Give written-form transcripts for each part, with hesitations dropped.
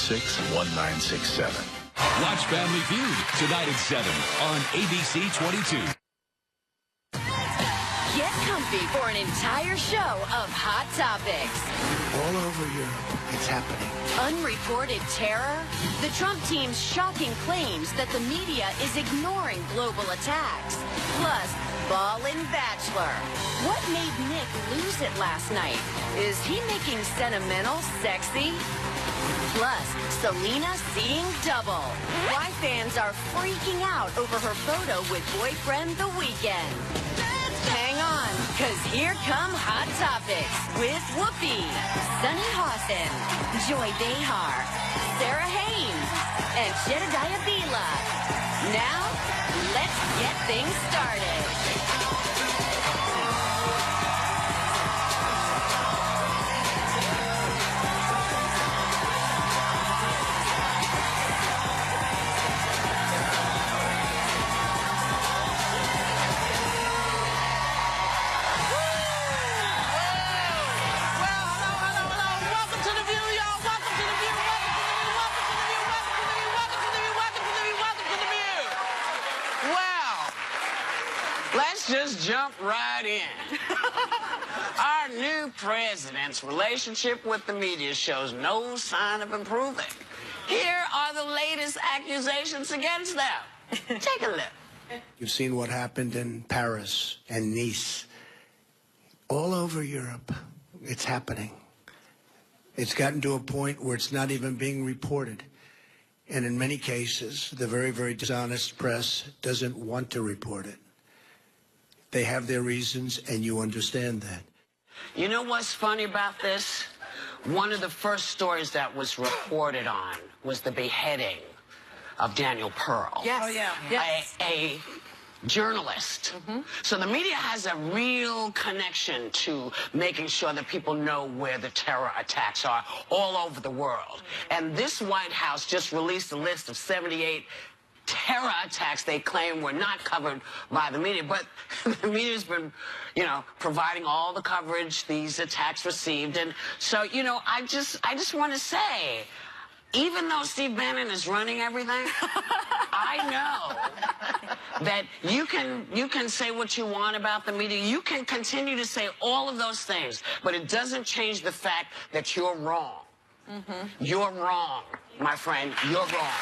866-1967. Watch Family Feud tonight at 7 on ABC 22. Get comfy for an entire show of hot topics. All over Europe, it's happening. Unreported terror. The Trump team's shocking claims that the media is ignoring global attacks. Plus, Ballin' Bachelor. What made Nick lose it last night? Is he making sentimental sexy? Plus, Selena seeing double. Why fans are freaking out over her photo with boyfriend The Weeknd. Hang on, because here come Hot Topics with Whoopi, Sunny Hawson, Joy Behar, Sarah Haynes, and Jedediah Bila. Now, let's get things started. Just jump right in. Our new president's relationship with the media shows no sign of improving. Here are the latest accusations against them. Take a look. You've seen what happened in Paris and Nice. All over Europe, it's happening. It's gotten to a point where it's not even being reported. And in many cases, the very, very dishonest press doesn't want to report it. They have their reasons, and you understand that. You know what's funny about this? One of the first stories that was reported on was the beheading of Daniel Pearl. Yes. Oh, yeah. Yes. A journalist. So the media has a real connection to making sure that people know where the terror attacks are all over the world. And this White House just released a list of 78 terror attacks they claim were not covered by the media, but the media's been, providing all the coverage these attacks received. And so, I just want to say, even though Steve Bannon is running everything, I know that you can say what you want about the media. You can continue to say all of those things, but it doesn't change the fact that you're wrong. You're wrong, my friend. You're wrong.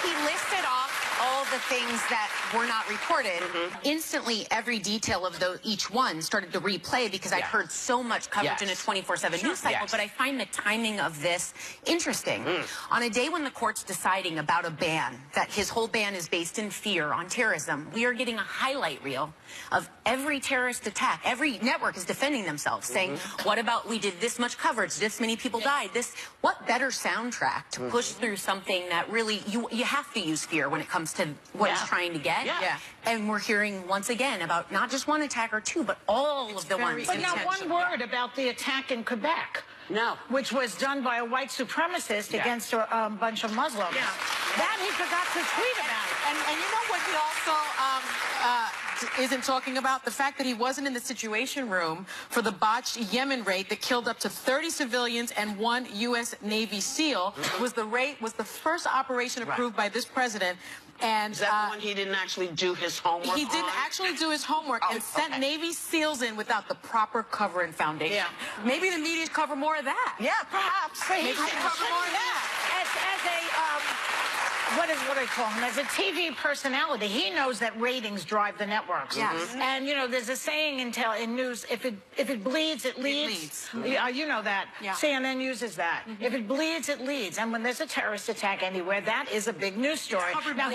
He listed off all the things that were not reported. Instantly, every detail of each one started to replay because I'd heard so much coverage in a 24/7 news cycle, but I find the timing of this interesting. On a day when the court's deciding about a ban, that his whole ban is based in fear on terrorism, we are getting a highlight reel of every terrorist attack. Every network is defending themselves, saying, what about we did this much coverage, this many people died, what better soundtrack to push through something that really, you have to use fear when it comes to what he's trying to get. And we're hearing once again about not just one attack or two, but all of the ones. But not one word about the attack in Quebec. No. Which was done by a white supremacist against a bunch of Muslims. That he forgot to tweet about. And you know what he also isn't talking about? The fact that he wasn't in the Situation Room for the botched Yemen raid that killed up to 30 civilians and 1 U.S. Navy SEAL was the first operation approved by this president. And is that the one he didn't actually do his homework He didn't actually do his homework and sent Navy SEALs in without the proper cover and foundation. Maybe the media cover more of that. Yeah, perhaps. Maybe they cover more of that. What do I call him? As a TV personality, he knows that ratings drive the networks. And there's a saying in news: if it bleeds, it leads. You know that. CNN uses that. If it bleeds, it leads. And when there's a terrorist attack anywhere, that is a big news story. Now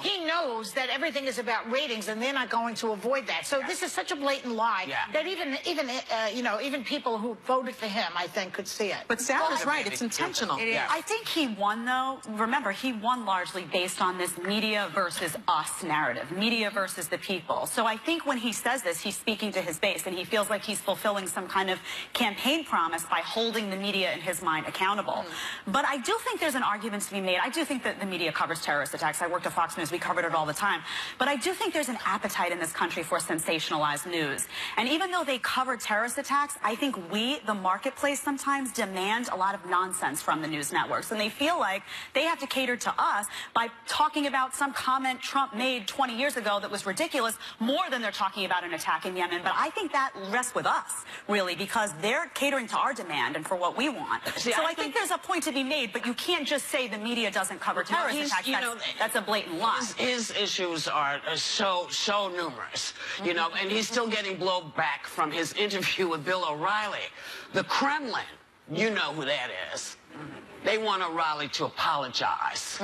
he knows that everything is about ratings, and they're not going to avoid that. So this is such a blatant lie that even people who voted for him, I think, could see it. But Sarah's right; it's intentional. I think he won, though. Remember, he won largely based on this media versus us narrative, media versus the people. So I think when he says this, he's speaking to his base, and he feels like he's fulfilling some kind of campaign promise by holding the media, in his mind, accountable. But I do think there's an argument to be made. I do think that the media covers terrorist attacks. I worked at Fox News. We covered it all the time. But I do think there's an appetite in this country for sensationalized news. And even though they cover terrorist attacks, I think we, the marketplace, sometimes demand a lot of nonsense from the news networks. And they feel like they have to cater to us by talking about some comment Trump made 20 years ago that was ridiculous more than they're talking about an attack in Yemen. But I think that rests with us, really, because they're catering to our demand and for what we want. See, so I think there's a point to be made, but you can't just say the media doesn't cover terrorist attacks. That's a blatant lie. His issues are so numerous, you know, and he's still getting blowback from his interview with Bill O'Reilly. The Kremlin, you know who that is. They want O'Reilly to apologize.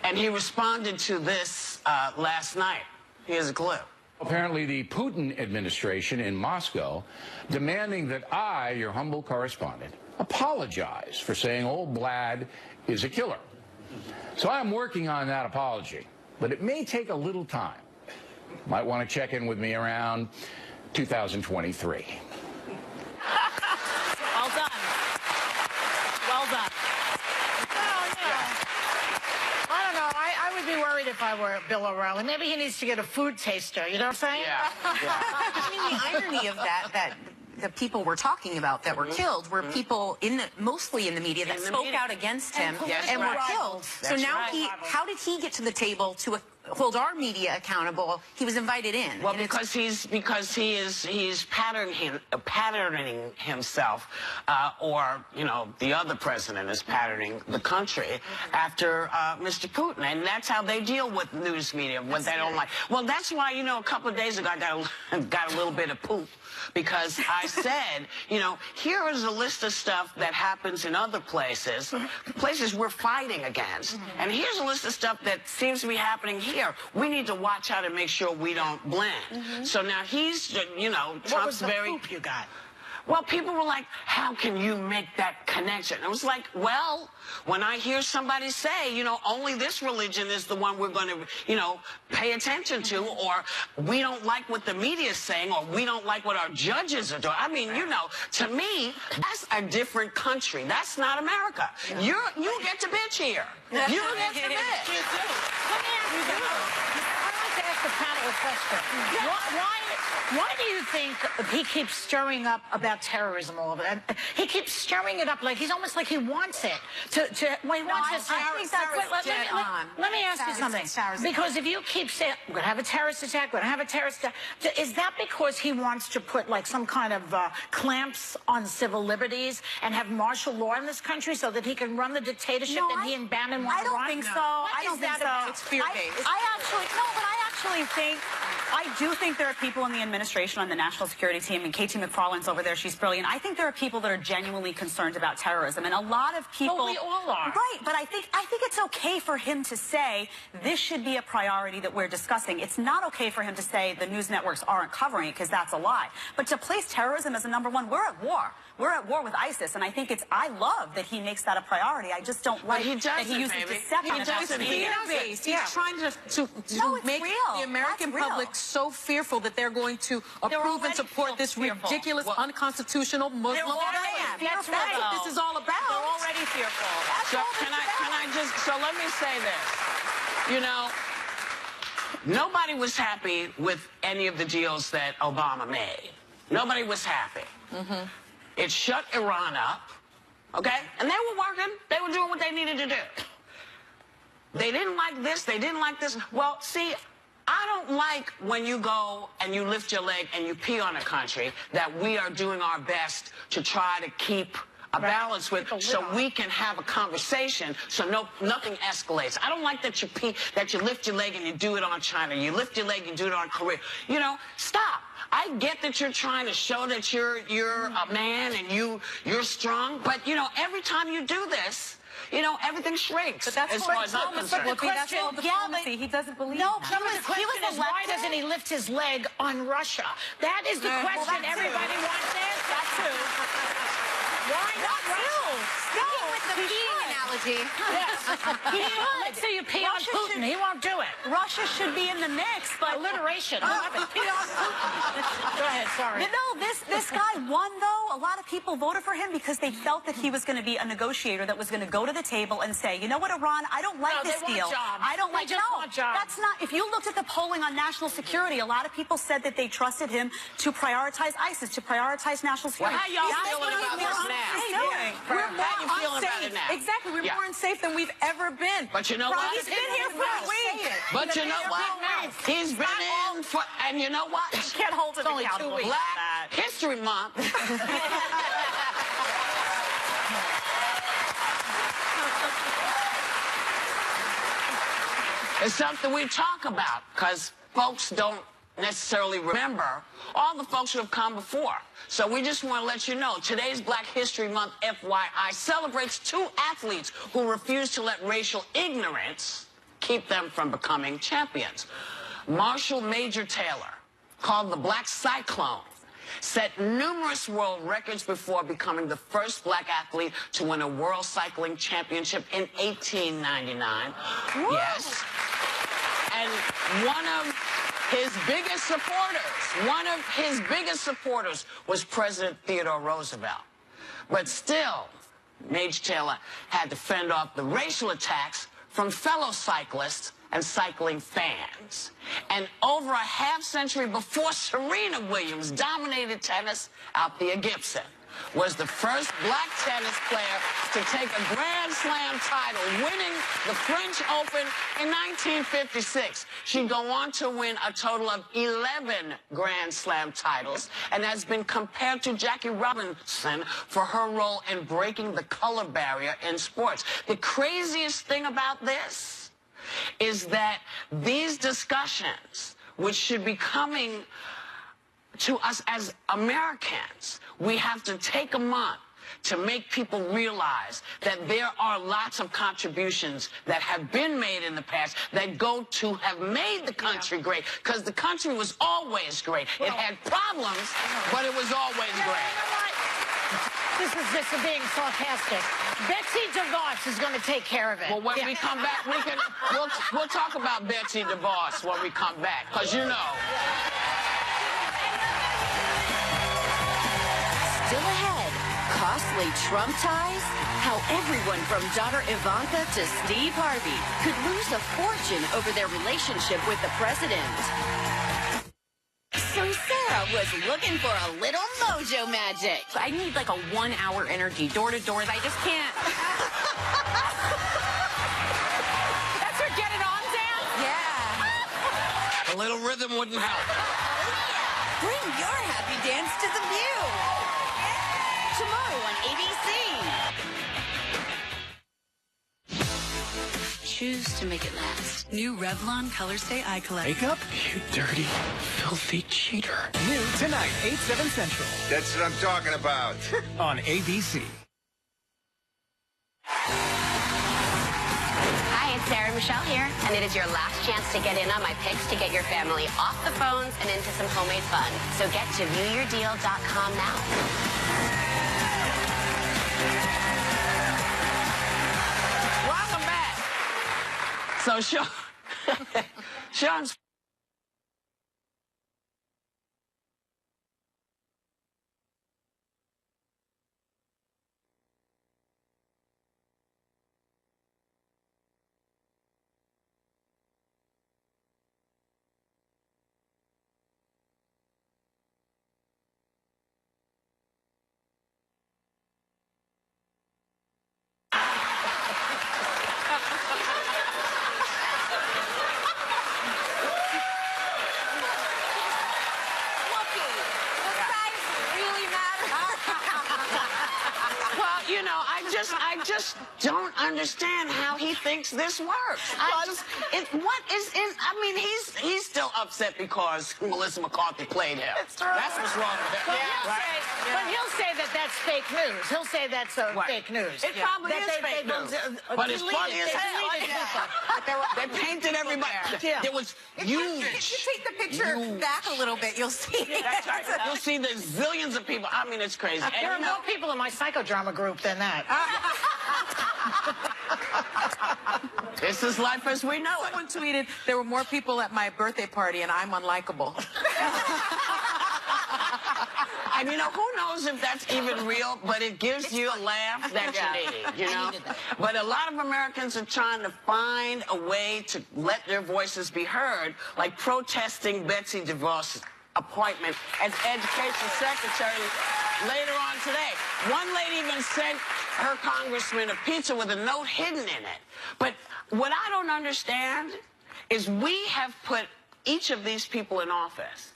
And he responded to this last night. Here's a clip. Apparently, the Putin administration in Moscow demanding that I, your humble correspondent, apologize for saying old Vlad is a killer. So I'm working on that apology, but it may take a little time. Might want to check in with me around 2023. Well done. Well done. Well, you know, I don't know. I would be worried if I were Bill O'Reilly. Maybe he needs to get a food taster. You know what I'm saying? Yeah. I mean, the irony of that the people we're talking about that were killed were people mostly in the media that spoke out against him and were killed. So now how did he get to the table to hold our media accountable? He was invited in. Well, because he's patterning himself, or you know, the other president is patterning the country after Mr. Putin, and that's how they deal with news media when they don't like. Well, that's why, you know, a couple of days ago I got a little bit of poop. Because I said, you know, here is a list of stuff that happens in other places, places we're fighting against. And here's a list of stuff that seems to be happening here. We need to watch out and make sure we don't blend. So now he's, you know, Trump's what was the very... poop you got? Well, people were like, how can you make that connection? I was like, well, when I hear somebody say, you know, only this religion is the one we're going to, you know, pay attention to, or we don't like what the media is saying, or we don't like what our judges are doing. I mean, you know, to me, that's a different country. That's not America. You get to bitch here. You get to bitch. I'd like to ask the panel a question. Why do you think he keeps stirring up about terrorism all over? He keeps stirring it up like he's almost like he wants it to he wants to. Let me ask you something. Because if you keep saying we're gonna have a terrorist attack, we're gonna have a terrorist attack, is that because he wants to put like some kind of clamps on civil liberties and have martial law in this country so that he can run the dictatorship that he and Bannon want to run? I don't think so. I don't think so. It's fear-based. I do think there are people in the administration on the national security team, and Katie McFarland's over there. She's brilliant. I think there are people that are genuinely concerned about terrorism, and a lot of people. Well, we all are. Right, but I think it's okay for him to say this should be a priority that we're discussing. It's not okay for him to say the news networks aren't covering it, because that's a lie. But to place terrorism as a number one, we're at war. We're at war with ISIS, and I think I love that he makes that a priority. I just don't like that he uses deception. He's trying to make the American public so fearful that they're going to approve and support this ridiculous, unconstitutional Muslim ban. That's what this is all about. They're already fearful. So let me say this. You know, nobody was happy with any of the deals that Obama made. Nobody was happy. It shut Iran up, okay? And they were working. They were doing what they needed to do. They didn't like this. They didn't like this. Well, see, I don't like when you go and you lift your leg and you pee on a country that we are doing our best to try to keep a balance with, so we can have a conversation, so nothing escalates. I don't like that you lift your leg and you do it on China. You lift your leg and do it on Korea. You know, stop. I get that you're trying to show that you're a man and you're strong, but you know, every time you do this, you know, everything shrinks. But that's as far as I'm concerned. That's all diplomacy. He doesn't believe. No, the question is, why doesn't he lift his leg on Russia? That is the question everybody wants answered. That's true. Why not Russia? With the peeing analogy. Yes. Let's say you pee on Putin. He won't do it. Russia should be in the mix, but alliteration. Pee on Putin. Go ahead. Sorry. No, this guy won though. A lot of people voted for him because they felt that he was going to be a negotiator that was going to go to the table and say, you know what, Iran, I don't like this deal. I don't like. That's not. If you looked at the polling on national security, a lot of people said that they trusted him to prioritize ISIS, to prioritize national security. Well, how y'all feeling about this now? We're How you feeling about it unsafe. now? Exactly. We're more unsafe than we've ever been. But you know what? He's been here for a week. But you know what? He's been in for, and you know what? Can't hold him accountable. Black History Month. It's something we talk about because folks don't necessarily remember all the folks who have come before. So we just want to let you know, today's Black History Month, FYI, celebrates two athletes who refuse to let racial ignorance keep them from becoming champions. Marshall Major Taylor, called the Black Cyclone, set numerous world records before becoming the first black athlete to win a World Cycling Championship in 1899. Woo! Yes. And one of his biggest supporters was President Theodore Roosevelt. But still, Major Taylor had to fend off the racial attacks from fellow cyclists and cycling fans. And over a half-century before Serena Williams dominated tennis, Althea Gibson was the first black tennis player to take a Grand Slam title, winning the French Open in 1956. She'd go on to win a total of 11 Grand Slam titles and has been compared to Jackie Robinson for her role in breaking the color barrier in sports. The craziest thing about this is that these discussions, which should be coming to us as Americans, we have to take a month to make people realize that there are lots of contributions that have been made in the past that go to have made the country great, because the country was always great. It had problems, but it was always great. This is just being sarcastic. Betsy DeVos is going to take care of it. Well, when we come back, we'll talk about Betsy DeVos when we come back, because you know. Still ahead, costly Trump ties, how everyone from daughter Ivanka to Steve Harvey could lose a fortune over their relationship with the president. So Sarah was looking for a little mojo magic. I need like a 1 hour energy, door to doors. I just can't. That's her get it on dance? Yeah. A little rhythm wouldn't help. Bring your happy dance to the View. Tomorrow on ABC. Choose to make it last. New Revlon Color Stay Eye Collection. Makeup? You dirty, filthy cheater. New tonight, 8/7 Central. That's what I'm talking about. On ABC. Hi, it's Sarah Michelle here, and it is your last chance to get in on my picks to get your family off the phones and into some homemade fun. So get to viewyourdeal.com now. Welcome back. So Sean's I just don't understand how he thinks this works. He's still upset because Melissa McCarthy played him. That's what's wrong with him. But he'll say that that's fake news. He'll say that's fake news. It probably is fake news. But it's funny as hell. They painted everybody. There was huge. If you take the picture back a little bit, you'll see. That's right. You'll see there's zillions of people. I mean, it's crazy. There are more people in my psychodrama group than that. This is life as we know it. Someone tweeted, there were more people at my birthday party and I'm unlikable. And you know, who knows if that's even real, but it gives you a laugh that you need, you know? But a lot of Americans are trying to find a way to let their voices be heard, like protesting Betsy DeVos' appointment as Education Secretary later on today. One lady even sent her congressman a pizza with a note hidden in it. But what I don't understand is we have put each of these people in office.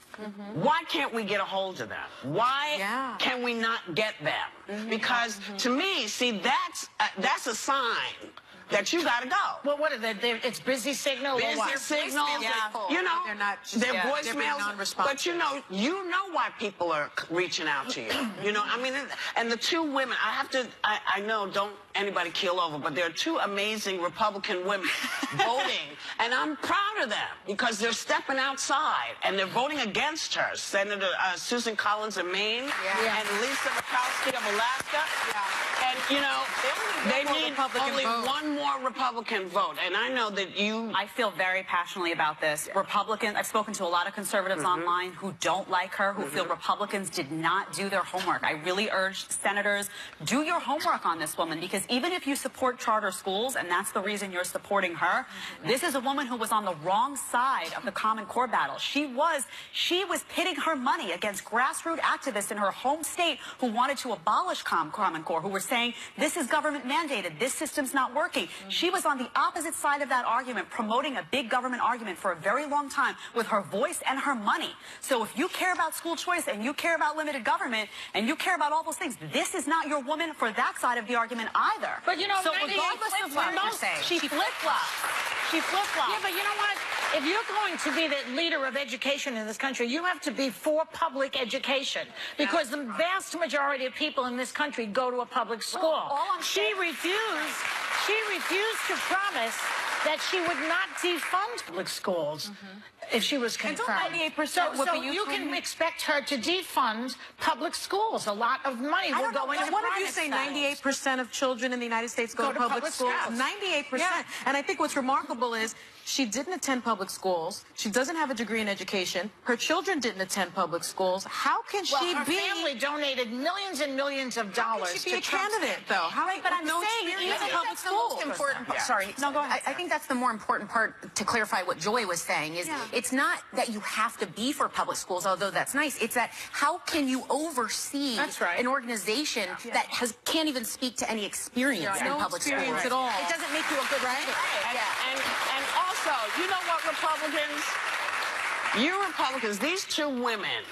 Why can't we get a hold of them? Why can we not get them? Because to me, see, that's a sign that you got to go. Well, what are they? It's busy signal or what? Busy signal. You know, they're not. Their voicemails. They're being non-responsive. But you know why people are reaching out to you. You know, I mean, and the two women. I know. Don't anybody keel over, but there are two amazing Republican women voting, and I'm proud of them because they're stepping outside and they're voting against her. Senator Susan Collins of Maine and Lisa Murkowski of Alaska. And you know, they need only one more Republican vote. And I know that I feel very passionately about this. Republicans, I've spoken to a lot of conservatives online who don't like her, who feel Republicans did not do their homework. I really urge senators, do your homework on this woman, because even if you support charter schools, and that's the reason you're supporting her, this is a woman who was on the wrong side of the Common Core battle. She was pitting her money against grassroots activists in her home state who wanted to abolish Common Core, who were saying, this is government mandated, this system's not working. She was on the opposite side of that argument, promoting a big government argument for a very long time with her voice and her money. So if you care about school choice and you care about limited government and you care about all those things, this is not your woman for that side of the argument either. But you know, so regardless of what you're saying, she flip-flops. She flip-flops. Yeah, but you know what? If you're going to be the leader of education in this country, you have to be for public education, because the vast majority of people in this country go to a public school. She refused to promise that she would not defund public schools if she was confirmed. So you can expect her to defund public schools. A lot of money will go into What did you say? 98% of children in the United States go to public schools? 98%. And I think what's remarkable is she didn't attend public schools. She doesn't have a degree in education. Her children didn't attend public schools. How can she her family donated millions and millions of dollars. How can she be a candidate, though? But I'm saying even public schools. Sorry. No, go ahead. I think that's the more important part to clarify what Joy was saying is it's not that you have to be for public schools, although that's nice. It's that how can you oversee an organization that can't even speak to any experience in public schools at all. It doesn't make you a good leader. And also, you know what, Republicans? You Republicans, these two women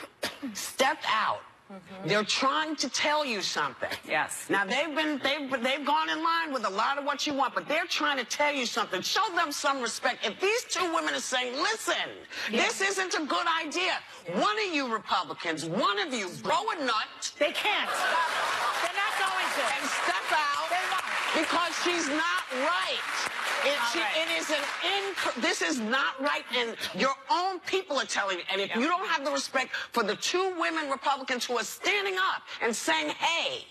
stepped out. They're trying to tell you something. Yes. Now they've gone in line with a lot of what you want, but they're trying to tell you something. Show them some respect. If these two women are saying, listen, this isn't a good idea. One of you Republicans, one of you, blow a nut. They can't. They're not going to. And step out. Because she's not right. This is not right, and your own people are telling you. And if you don't have the respect for the two women Republicans who are standing up and saying, hey,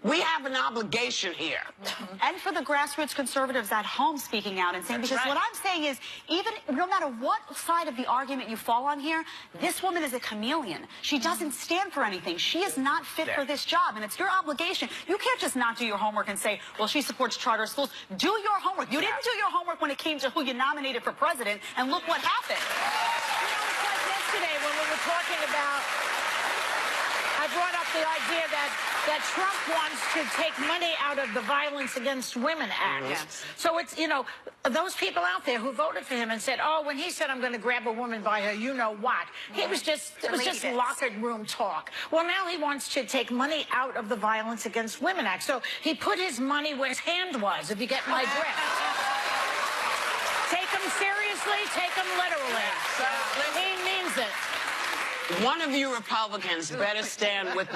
we have an obligation here. And for the grassroots conservatives at home speaking out and saying, because what I'm saying is, even no matter what side of the argument you fall on here, this woman is a chameleon. She doesn't stand for anything. She is not fit for this job, and it's your obligation. You can't just not do your homework and say, well, she supports charter schools. Do your homework. You didn't do your homework when it came to who you nominated for president, and look what happened. You know, it's like yesterday when we were talking about, I brought up the idea that Trump wants to take money out of the Violence Against Women Act. So it's, you know, those people out there who voted for him and said, oh, when he said I'm going to grab a woman by her, you know what? It was just locker room talk. Well, now he wants to take money out of the Violence Against Women Act. So he put his money where his hand was, if you get my drift. Take him seriously, take him literally. He means it. One of you Republicans better stand with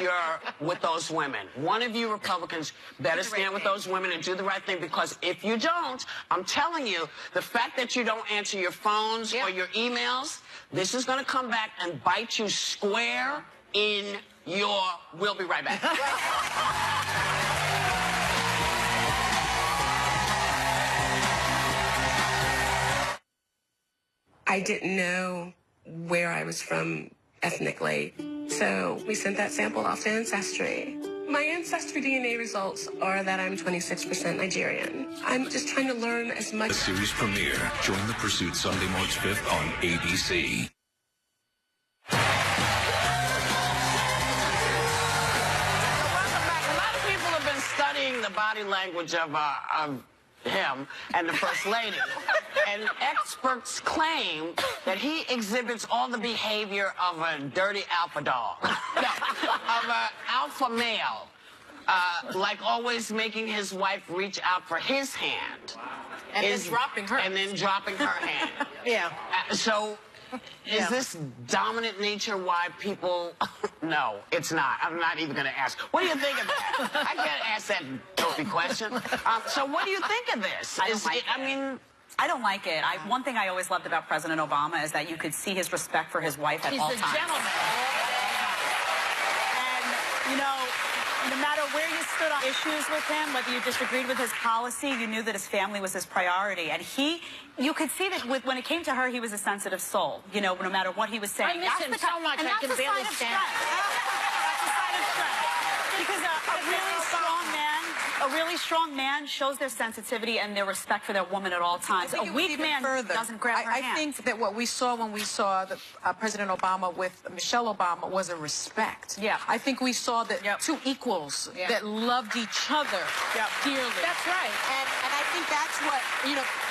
those women. One of you Republicans better stand with those women and do the right thing, because if you don't, I'm telling you, the fact that you don't answer your phones or your emails, this is going to come back and bite you square in your... We'll be right back. I didn't know where I was from ethnically, so we sent that sample off to Ancestry. My Ancestry DNA results are that I'm 26% Nigerian. I'm just trying to learn as much. The series premiere. Join the pursuit Sunday, March 5th on ABC. Studying the body language of him and the First Lady. And experts claim that he exhibits all the behavior of a dirty alpha dog. No, of an alpha male. Like always making his wife reach out for his hand. And then dropping her. And then dropping her hand. Yeah. Is this dominant nature why people... No, it's not. I'm not even going to ask. What do you think of that? I can't ask that dopey question. So what do you think of this? I don't like it. One thing I always loved about President Obama is that you could see his respect for his wife at all times. He's a gentleman. And, you know, no matter where you stood on issues with him, whether you disagreed with his policy, you knew that his family was his priority. And you could see that when it came to her, he was a sensitive soul. You know, no matter what he was saying. I miss him so much, I can barely stand. That's a sign of strength. Because a really strong man shows their sensitivity and their respect for their woman at all times. A weak man doesn't grab her hand. I think that what we saw when we saw President Obama with Michelle Obama was a respect. Yeah. I think we saw that two equals that loved each other dearly. That's right. And I think that's what,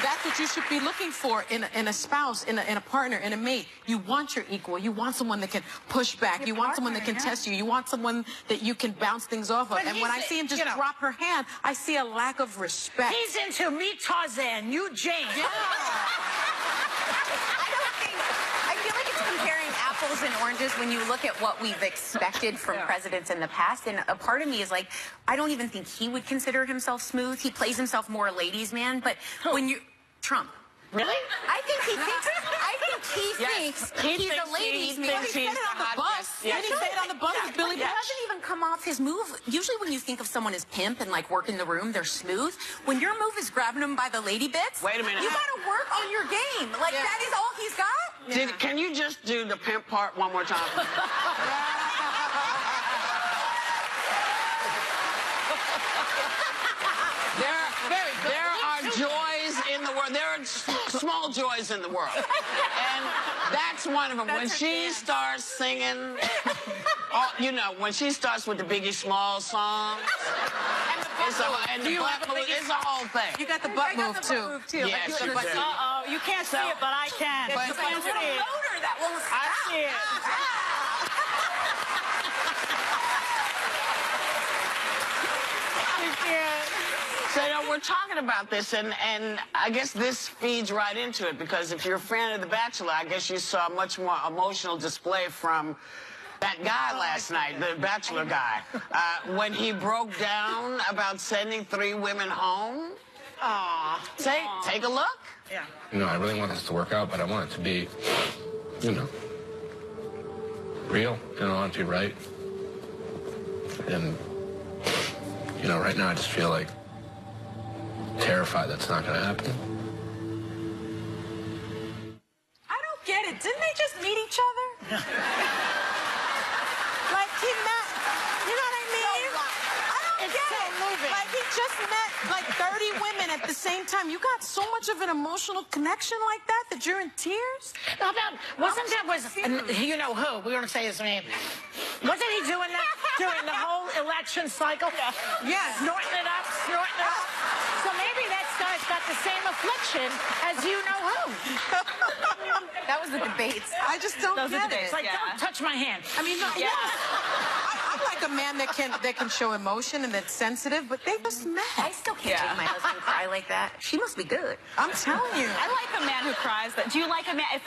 that's what you should be looking for in a spouse, in a partner, in a mate. You want your equal. You want someone that can push back. You want someone that can test you. You want someone that you can bounce things off of. And when I see him just drop her hand, I see a lack of respect. He's into me Tarzan, you Jane. I feel like it's comparing apples and oranges when you look at what we've expected from presidents in the past. And a part of me is like, I don't even think he would consider himself smooth. He plays himself more a ladies' man. But when you... Trump. Really? I think he thinks he's a ladies' man. He said it on the bus. Didn't he say it on the bus with Billy Bush? It doesn't even come off his move. Usually when you think of someone as pimp and like work in the room, they're smooth. When your move is grabbing them by the lady bits, wait a minute. You gotta work on your game. Like that is all he's got. Can you just do the pimp part one more time? There are joys in the world. There are small joys in the world. And that's one of them. When she starts singing, when she starts with the Biggie Small song, it's a whole thing. You got the butt move, too. Yes, you do. Uh-oh, you can't see it, but I can. It's a little motor that won't stop. I see it. So, we're talking about this, and I guess this feeds right into it, because if you're a fan of The Bachelor, I guess you saw a much more emotional display from that guy last night, the Bachelor guy, when he broke down about sending 3 women home. Take a look. Yeah. I really want this to work out, but I want it to be, real, and I want it to be right. And, right now I just feel like terrified that's not going to happen. I don't get it. Didn't they just meet each other? Like he met, you know what I mean? I don't get it. Moving. Like he just met like 30 women at the same time. You got so much of an emotional connection like that you're in tears? You know who? We're going to say his name. Wasn't he doing that during the whole election cycle? Yeah. Snorting it up. So maybe that guy's got the same affliction as you know who. That was the debates. I just don't get it. It's like, don't touch my hand. I mean, I like a man that can show emotion and that's sensitive, but they just met. I still can't take my husband cry like that. She must be good. I'm telling you. I like a man who cries. But do you like a man, if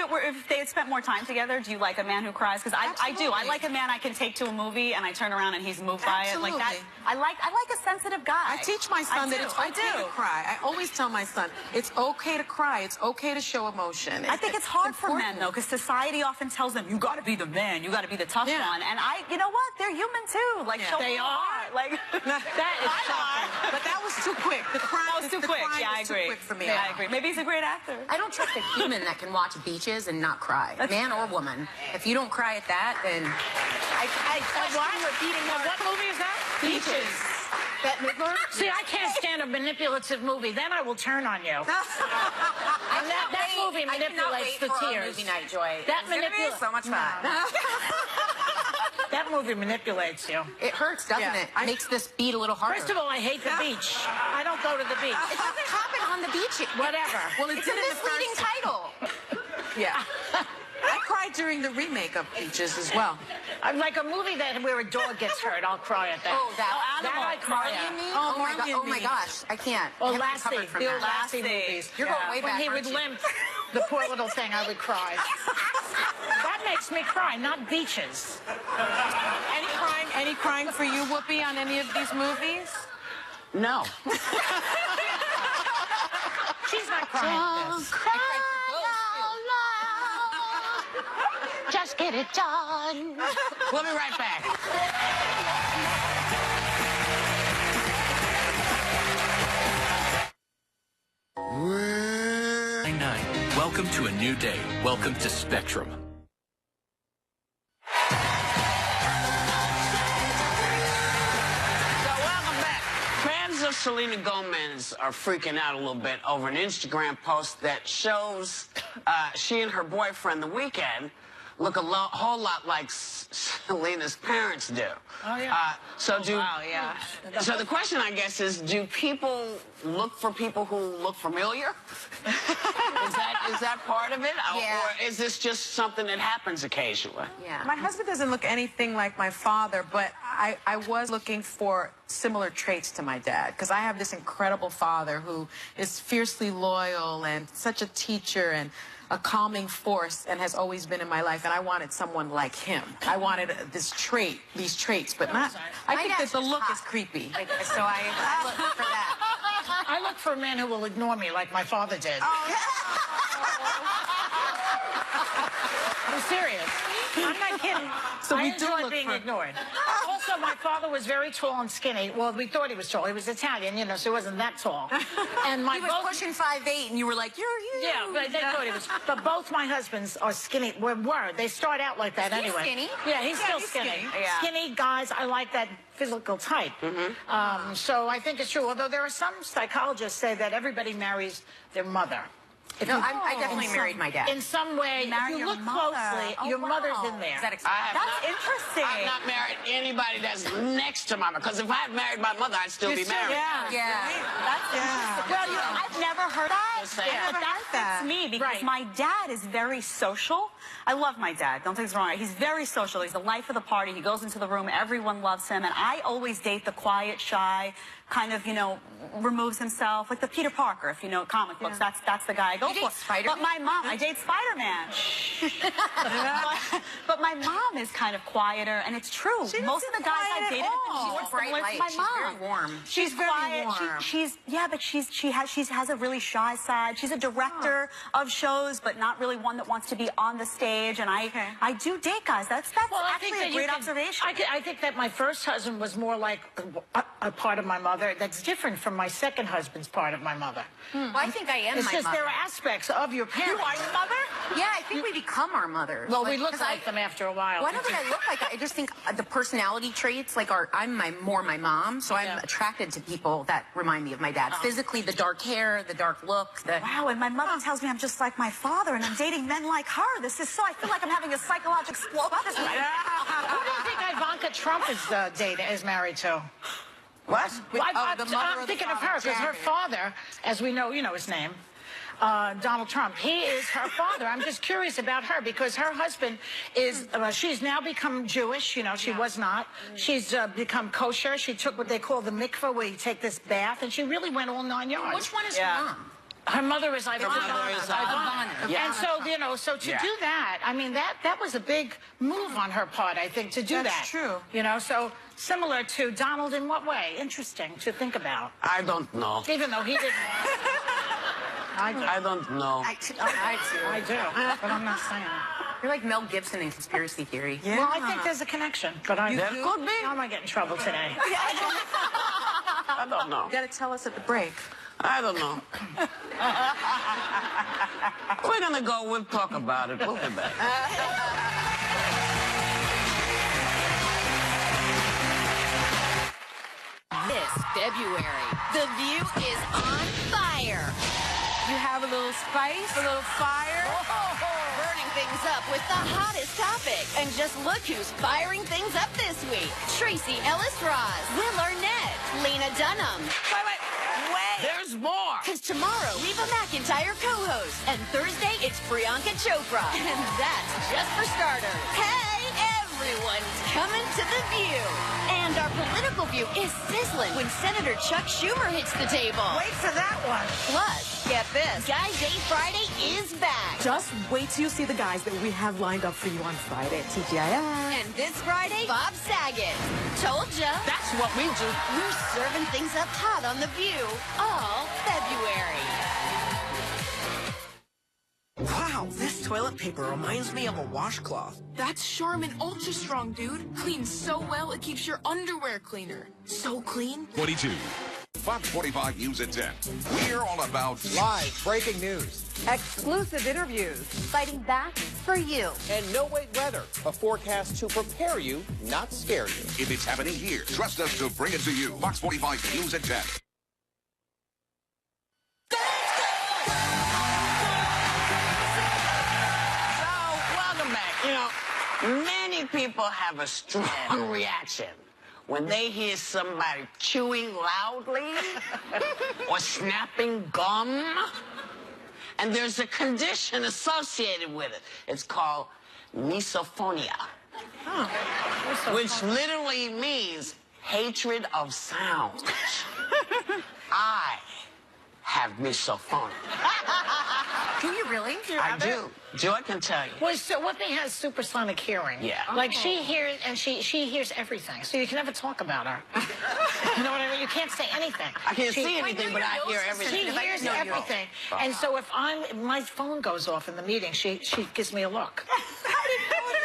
they had spent more time together, do you like a man who cries? Because I do. I like a man I can take to a movie and I turn around and he's moved by it. Like that. I like a sensitive guy. I teach my son that it's okay to cry. I always tell my son, it's okay to cry. It's okay to show emotion. I think it's hard for men, though, because society often tells them, you got to be the man. You got to be the tough one. And you know what? They're human, too. Like, they are. Like, that is shocking. But that was too quick. The crime That was too quick. Yeah, I agree. Too quick for me. Yeah, I agree. Maybe he's a great actor. I don't trust a human that can watch Beaches and not cry, man or woman. If you don't cry at that, then I question your beating heart. What movie is that? Beaches. Bette Midler? See, I can't stand a manipulative movie. Then I will turn on you. And that movie manipulates the tears. Movie night, Joy. That manipulates so much fun. That movie manipulates you. It hurts, doesn't it? Makes this beat a little harder. First of all, I hate the beach. I don't go to the beach. It doesn't happen on the beach. Whatever. Well, it's a misleading title. Yeah. I cried during the remake of Beaches as well. I'm like a movie where a dog gets hurt. I'll cry at that. Oh, that I cry at. Oh my gosh, I can't. Well, I haven't Lassie, recovered from the that. old Lassie movies. You're going way back, When he would aren't you? limp, the poor little thing, I would cry. That makes me cry, not Beaches. Any crying for you, Whoopi, on any of these movies? No. She's not crying. Just get it done. We'll be right back. Welcome to a new day. Welcome to Spectrum. Fans of Selena Gomez are freaking out a little bit over an Instagram post that shows she and her boyfriend, The Weeknd, look a whole lot like Selena's parents do. Oh, yeah. So yeah. So the question, I guess, is do people look for people who look familiar? Is that part of it? Yeah. Or is this just something that happens occasionally? Yeah. My husband doesn't look anything like my father, but I was looking for similar traits to my dad, because I have this incredible father who is fiercely loyal and such a teacher and a calming force and has always been in my life, and I wanted someone like him. I wanted these traits, but not. I think that the look is creepy. So I look for that. I look for a man who will ignore me like my father did. I'm serious. I'm not kidding. So I we do enjoy look being for- ignored. Also, my father was very tall and skinny. Well, we thought he was tall. He was Italian, you know, so he wasn't that tall. And He was pushing 5'8", and you were like, you're huge. Yeah, but they thought he was. But both my husbands are skinny. Were. They start out like that anyway. Skinny? Yeah, he's still skinny. Yeah. Skinny guys, I like that physical type. So I think it's true. Although there are some psychologists say that everybody marries their mother. No, I definitely married my dad. In some way, if you look closely, your mother's in there. That's Interesting. I've not married anybody that's next to my mother, because if I had married my mother, I'd still be married. Yeah. That's interesting. Well, you know, I've never heard that. Just saying. But that fits me because my dad is very social. I love my dad. Don't take this wrong. He's very social. He's the life of the party. He goes into the room. Everyone loves him. And I always date the quiet, shy, kind of, you know, removes himself. Like the Peter Parker, if you know comic books. That's the guy I go You for. date Spider-Man? But my mom, I date Spider-Man. but my mom is kind of quieter, and it's true. Most of the guys I dated have been similar to my mom. She's very warm. She's quiet. warm. But she has a really shy side. She's a director of shows, but not really one that wants to be on the stage. And I do date guys. That's actually a great observation. I think that my first husband was more like a part of my mother that's different from my second husband's part of my mother. Well, I think I am It's my just mother. there are aspects of your parents. You are your mother? Yeah, I think we become our mothers. Well, we look like them after a while. Well, I don't think I look like that. I just think the personality traits, like I'm more my mom, so I'm attracted to people that remind me of my dad. Physically, the dark hair, the dark look. Wow, and my mother tells me I'm just like my father, and I'm dating men like her. This is so, I feel like I'm having a psychological explosion. Who do you think Ivanka Trump is married to? What? Well, the mother I'm of the thinking of father, her because her Janet. father, as we know, you know his name, Donald Trump. He is her father. I'm just curious about her because her husband is, she's now become Jewish. You know, she was not. She's become kosher. She took what they call the mikveh, where you take this bath, and she really went all 9 yards. Which one is her mom? Her mother is Ivana. Ivana. And so, you know, so to do that, I mean, that was a big move on her part, I think, to do that. That's true. You know, so similar to Donald in what way? Interesting to think about. I don't know. Even though he didn't. I don't know. I do, but I'm not saying it. You're like Mel Gibson in Conspiracy Theory. Well, I think there's a connection, but There could be. How am I getting in trouble today? I don't know. You got to tell us at the break. I don't know. We're going to go. We'll talk about it. We'll be back. This February, The View is on fire. You have a little spice, a little fire. Burning things up with the hottest topic. And just look who's firing things up this week. Tracy Ellis Ross, Will Arnett, Lena Dunham. Wait. There's more. Because tomorrow, Reba McEntire co-hosts. And Thursday, it's Priyanka Chopra. And that's just for starters. Hey, everyone's coming to The View. And our political view is sizzling when Senator Chuck Schumer hits the table. Wait for that one. Plus, get this, Guys Day Friday is back. Just wait till you see the guys that we have lined up for you on Friday at TGIF. And this Friday, Bob Saget. Told ya. That's what we do. We're serving things up hot on The View all February. Wow, this toilet paper reminds me of a washcloth. That's Charmin Ultra Strong, dude. Cleans so well, it keeps your underwear cleaner. So clean. 22. Fox 45 News at 10. We're all about live breaking news, exclusive interviews, fighting back for you, and no-wait weather. A forecast to prepare you, not scare you. If it's happening here, trust us to bring it to you. Fox 45 News at 10. You know, many people have a strong reaction when they hear somebody chewing loudly or snapping gum. And there's a condition associated with it. It's called misophonia, which literally means hatred of sound. I have misophonia. Do you really? I do. Joy can tell you. Well, so Whitney has supersonic hearing. Yeah. Like she hears, and she hears everything. So you can never talk about her. You know what I mean? You can't say anything. I can't see anything, but I hear everything. She hears everything. And so if my phone goes off in the meeting, she gives me a look.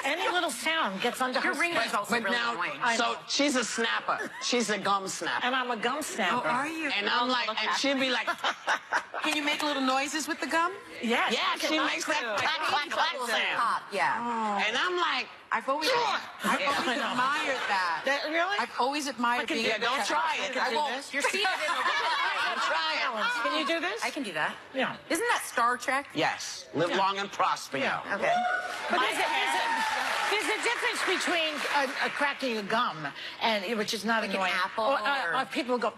Any little sound gets under her skin. But now, so she's a snapper. She's a gum snapper. And I'm a gum snapper. Oh, are you? And I'm like, and she'll be like, can you make little noises with the gum? Yes. Yeah, she makes that clack, clack, clack sound. Yeah. Oh. And I'm like, I've always admired that. Really? I've always admired being. Yeah, don't try it. I won't. You're seated in Don't try it. Can you do this? I can do that. Yeah. Isn't that Star Trek? Yes. Live long and prosper. Yeah. Okay. But there's a difference between cracking a gum, and which is not like annoying. An apple, or people go.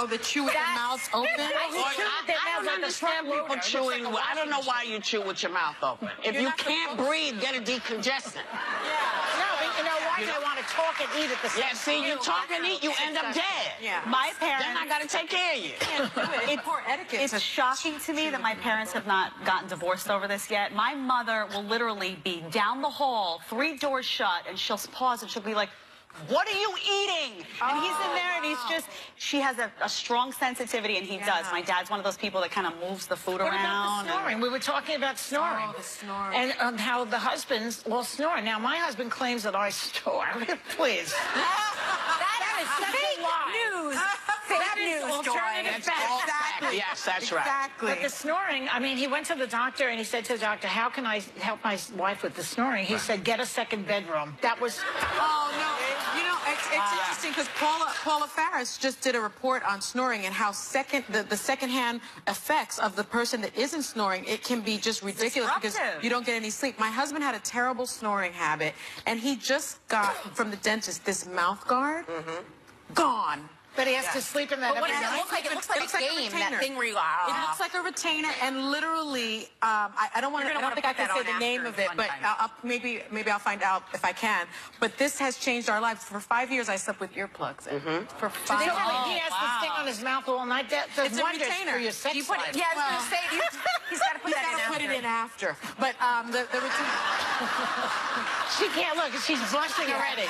Oh, they chew with their mouths open? I don't understand people chewing. I don't know why you chew with your mouth open. If you can't breathe, get a decongestant. No, but you know why? They want to talk and eat at the same time. Yeah, see, you talk and eat, you end up dead. Yeah. My parents... Then I got to take care of you. It's poor etiquette. It's shocking to me that my parents have not gotten divorced over this yet. My mother will literally be down the hall, 3 doors shut, and she'll pause and she'll be like, "What are you eating?" And he's in there, and he's just, she has a strong sensitivity, and he does. My dad's one of those people that kind of moves the food around. What about the snoring? We were talking about snoring. Oh, the snoring. And how the husbands will snore. Now, my husband claims that I snore. Please. That is such a lie. News. That is alternative facts. Exactly. Yes, that's right. Exactly. But the snoring, I mean, he went to the doctor and he said to the doctor, "How can I help my wife with the snoring?" He said, "Get a second bedroom." That was... Oh, no. You know, it's interesting because Paula Faris just did a report on snoring and how the secondhand effects of the person that isn't snoring, it can be just ridiculous because you don't get any sleep. My husband had a terrible snoring habit, and he just got from the dentist this mouth guard. Gone. But he has to sleep in that every night. It looks like a game, that thing where you it looks like a retainer, and literally, I don't think I can say the name of it, but maybe I'll find out if I can. But this has changed our lives. For 5 years, I slept with earplugs. For 5 years. He has this thing on his mouth all night. That does wonders for your sex life. Yeah, I was going to say, he's got to put it in after. But the retainer. She can't look. She's blushing already.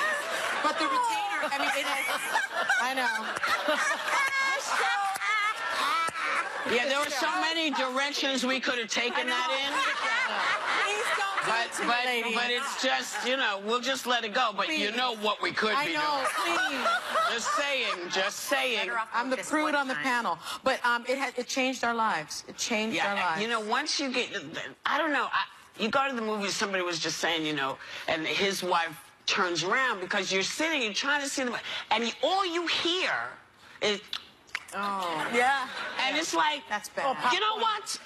But the retainer, I mean, it has, I know. Yeah, there were so many directions we could have taken that in. Please don't do it to me, lady. But it's just, you know, we'll just let it go. But Please. you know what we could be I know, doing. please. Just saying. I'm the prude on the panel. But it changed our lives. It changed our lives. You know, once you get, I don't know, you go to the movies, somebody was just saying, you know, and his wife turns around because you're sitting, you're trying to see them, and all you hear is, oh. Yeah. And it's like, that's bad. You know what?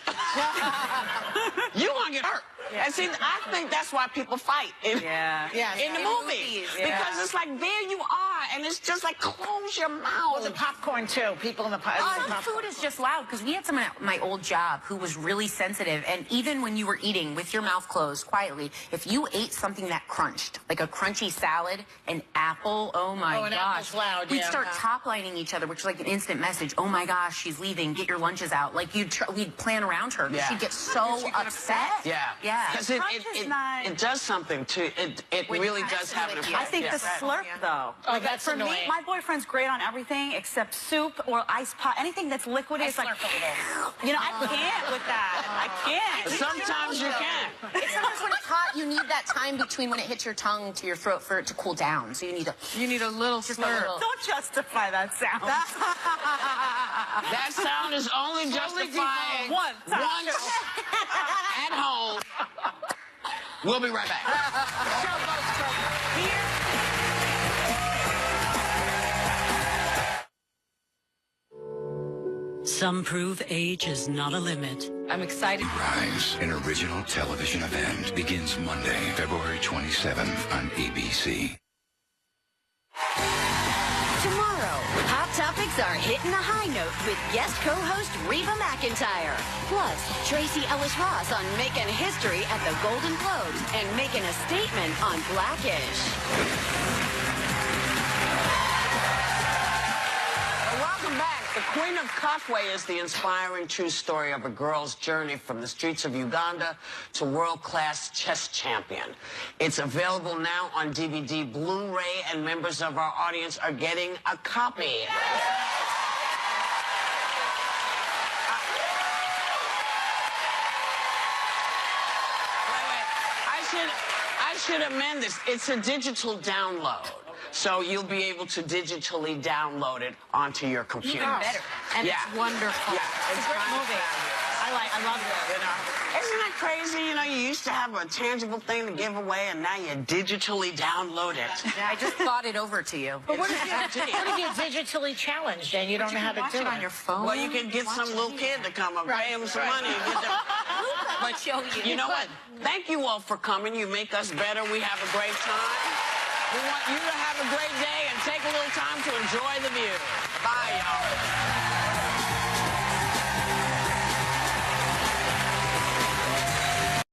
You're going to get hurt. Yeah. And see, I think that's why people fight in the movies. Because it's like, there you are, and it's just like, close your mouth. Well, the popcorn, too. People in the popcorn. Food is just loud, because we had someone at my old job who was really sensitive, and even when you were eating with your mouth closed quietly, if you ate something that crunched, like a crunchy salad, an apple, oh my an gosh. apple's loud, We'd start top-lining each other, which is like an instant message. Oh my gosh, she's leaving. Get your lunches out. Like, we'd plan around her. Yeah. She'd get so upset. Yeah. Because it does something to it really does have an effect. I think the slurp, though. Oh, that's for annoying. me, my boyfriend's great on everything except soup or ice pop. Anything that's liquid is like, you know, I can't with that. I can't. Sometimes you can. Sometimes when it's hot, you need that time between when it hits your tongue to your throat for it to cool down. So you need a little slurp. Don't justify that sound. That sound is only justifying once at home. We'll be right back. Some prove age is not a limit. I'm excited. Rise, an original television event, begins Monday, February 27th on ABC. Tomorrow, Hot Topics are hitting a high note with guest co-host Reba McEntire. Plus, Tracy Ellis Ross on making history at the Golden Globes and making a statement on Blackish. Welcome back. The Queen of Kakwe is the inspiring true story of a girl's journey from the streets of Uganda to world-class chess champion. It's available now on DVD, Blu-ray, and members of our audience are getting a copy. I should amend this. It's a digital download. So you'll be able to digitally download it onto your computer. Even better. And it's wonderful. Yeah, It's a great movie. I love it. You know, isn't that crazy? You know, you used to have a tangible thing to give away, and now you digitally download it. I just thought it over to you. But what if you're digitally challenged and you don't know how to do it on your phone? Well, you can get some little kid to come and pay him some money. And get them. But you know what? Thank you all for coming. You make us better. We have a great time. We want you to have a great day and take a little time to enjoy the view. Bye, y'all.